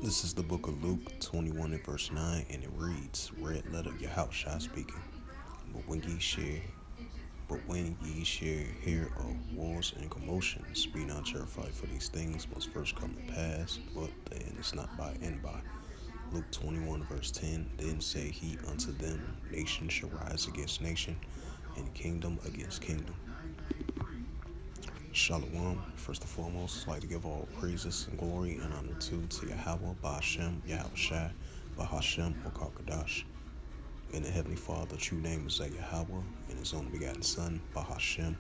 This is the book of Luke 21 and verse 9, and it reads, Red letter Yahushua speaking. But when ye share hear of wars and commotions, be not terrified, for these things must first come to pass, but the end is not by and by. Luke 21 verse 10, then say he unto them, Nation shall rise against nation, and kingdom against kingdom. Shalom. First and foremost, I'd like to give all praises and glory and honor to Yahweh, Bahashem, Yahushai, Bahashem, Wakakadash. In the Heavenly Father, the true name is Yahweh, and His only begotten Son, Bahashem,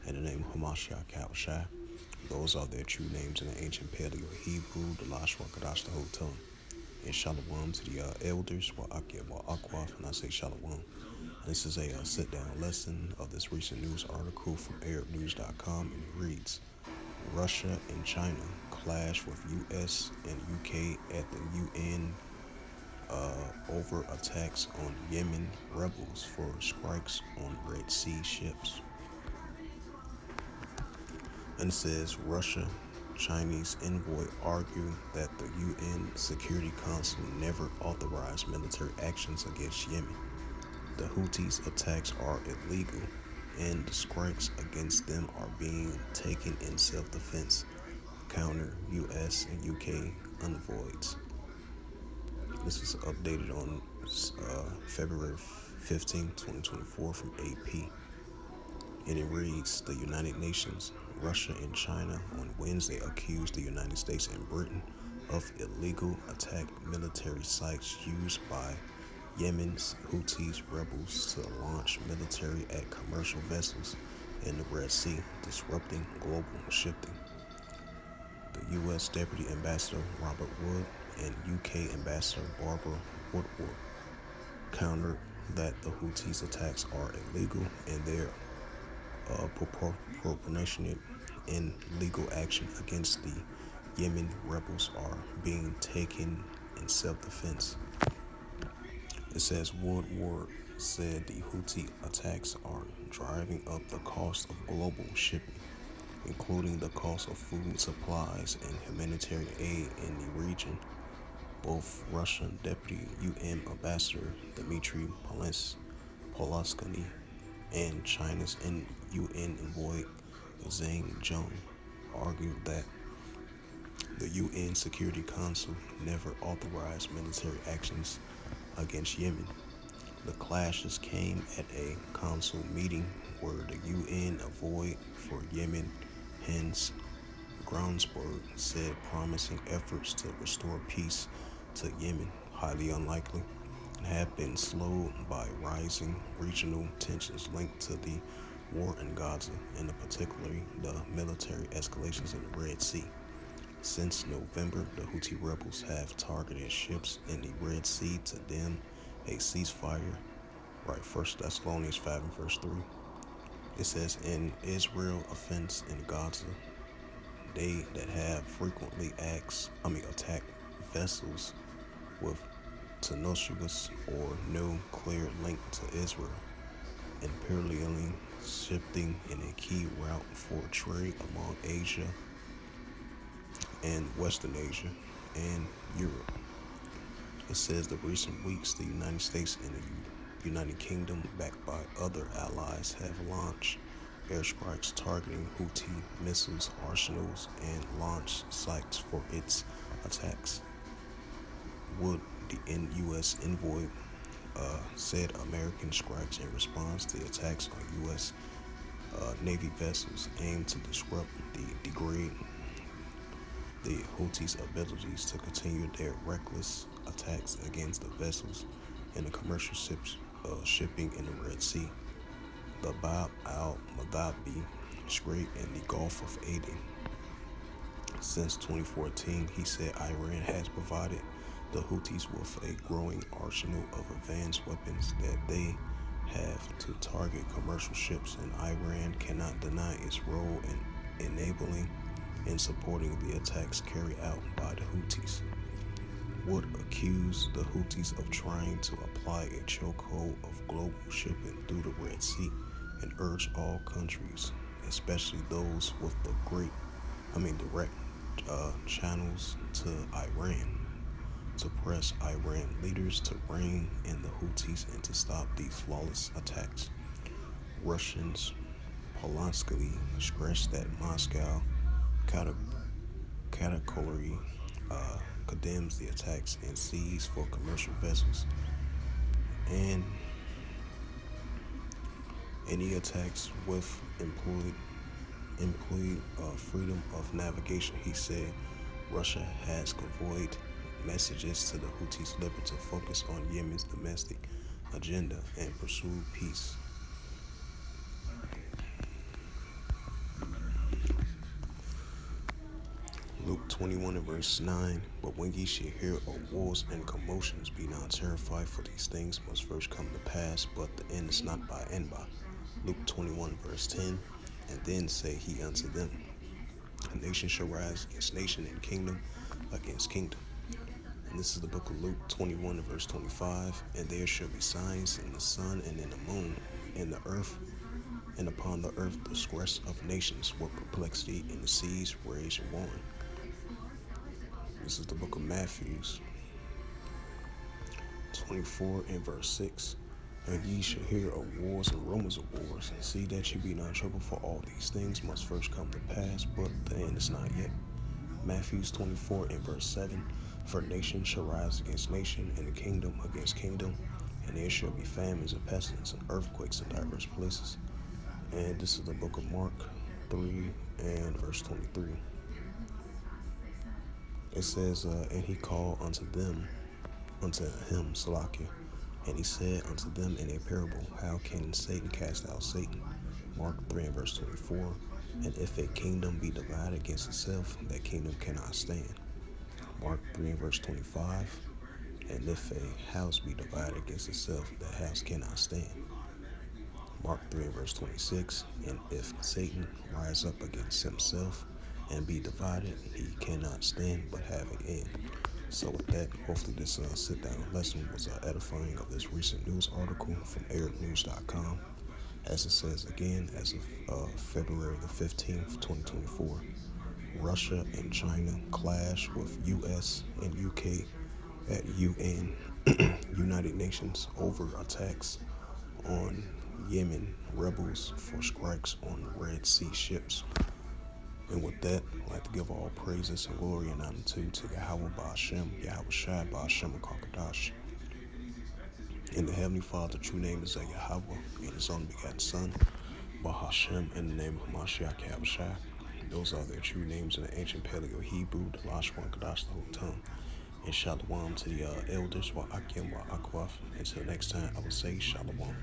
and the name of Hamashiach Yahushai. Those are their true names in the ancient Paleo Hebrew, the Lash Wakadash, the whole tongue. And Shalom to the elders, Wa'akia, Wa'akwaf, and I say Shalom. This is a sit-down lesson of this recent news article from ArabNews.com, and it reads, Russia and China clash with U.S. and U.K. at the UN over attacks on Yemen rebels for strikes on Red Sea ships. And it says Russia Chinese envoy argue that the UN Security Council never authorized military actions against Yemen. The Houthis' attacks are illegal, and the strikes against them are being taken in self-defense, counter U.S. and U.K. envoys. This was updated on February 15, 2024 from AP. And it reads, the United Nations, Russia and China on Wednesday accused the United States and Britain of illegal attack military sites used by Yemen's Houthis rebels to launch military at commercial vessels in the Red Sea, disrupting global shipping. The U.S. Deputy Ambassador Robert Wood and U.K. Ambassador Barbara Woodward countered that the Houthis' attacks are illegal and their proportionate and legal action against the Yemen rebels are being taken in self-defense. It says Woodward said the Houthi attacks are driving up the cost of global shipping, including the cost of food supplies and humanitarian aid in the region. Both Russian Deputy UN Ambassador Dmitry Poloskany and China's UN envoy Zhang Zhong argued that the UN Security Council never authorized military actions against Yemen. The clashes came at a council meeting where the UN envoy for Yemen, Hans Groundsberg, said promising efforts to restore peace to Yemen, highly unlikely, and have been slowed by rising regional tensions linked to the war in Gaza, and particularly the military escalations in the Red Sea. Since November, the Houthi rebels have targeted ships in the Red Sea to demand a ceasefire. Right, 1 Thessalonians 5 and verse 3. It says, in Israel offense in Gaza, they that have frequently attacked vessels with tenuous or no clear link to Israel, imperially shifting in a key route for trade among Asia and Western Asia and Europe. It says the recent weeks, the United States and the United Kingdom, backed by other allies, have launched airstrikes targeting Houthi missiles arsenals and launch sites for its attacks. Wood, the U.S. envoy, said American strikes in response to attacks on U.S. Navy vessels aimed to disrupt degrade the Houthis' abilities to continue their reckless attacks against the vessels and the commercial shipping in the Red Sea, the Bab al-Madhabi Strait, and the Gulf of Aden. Since 2014, he said Iran has provided the Houthis with a growing arsenal of advanced weapons that they have to target commercial ships, and Iran cannot deny its role in enabling and supporting the attacks carried out by the Houthis. Wood accused the Houthis of trying to apply a chokehold of global shipping through the Red Sea and urged all countries, especially those with the direct channels to Iran, to press Iran leaders to rein in the Houthis and to stop these flawless attacks. Russians Polanski stressed that Moscow cate- categorically condemns the attacks and sees for commercial vessels and any attacks with employed freedom of navigation. He said Russia has convoyed messages to the Houthis looking to focus on Yemen's domestic agenda and pursue peace. Luke 21 and verse 9. But when ye shall hear of wars and commotions, be not terrified, for these things must first come to pass, but the end is not by and by. Luke 21 verse 10. And then say he unto them, nation shall rise against nation, and kingdom against kingdom. And this is the book of Luke 21 and verse 25. And there shall be signs in the sun and in the moon, in the earth, and upon the earth the distress of nations, with perplexity in the seas, rage and warring. This is the book of Matthew 24 and verse 6. And ye shall hear of wars and rumors of wars. See that ye be not troubled, for all these things must first come to pass, but the end is not yet. Matthew 24 and verse 7. For nation shall rise against nation, and the kingdom against kingdom, and there shall be famines and pestilence and earthquakes in diverse places. And this is the book of Mark 3 and verse 23. It says, and he called unto him Salakia, and he said unto them in a parable, how can Satan cast out Satan? Mark 3 and verse 24. And if a kingdom be divided against itself, that kingdom cannot stand. Mark 3 and verse 25. And if a house be divided against itself, that house cannot stand. Mark 3 and verse 26. And if Satan rise up against himself and be divided, he cannot stand but have an end. So with that, hopefully this sit-down lesson was edifying of this recent news article from ArabNews.com. As it says again, as of February the 15th, 2024, Russia and China clash with U.S. and U.K. at UN, United Nations, over attacks on Yemen rebels for strikes on Red Sea ships. And with that, I'd like to give all praises and glory and honor to Yahweh Ba'Shem, Yahweh Shai Ba'Shem Kakadash. In the Heavenly Father, true name is Yahweh, and His only begotten Son, Ba'Shem, in the name of Mashiach Yahweh Shai. Those are their true names in the ancient Paleo Hebrew, the Lashwan Kadash, the whole tongue. And Shalom to the elders, Wa'akim, Wa'akwaf. Until next time, I will say Shalom.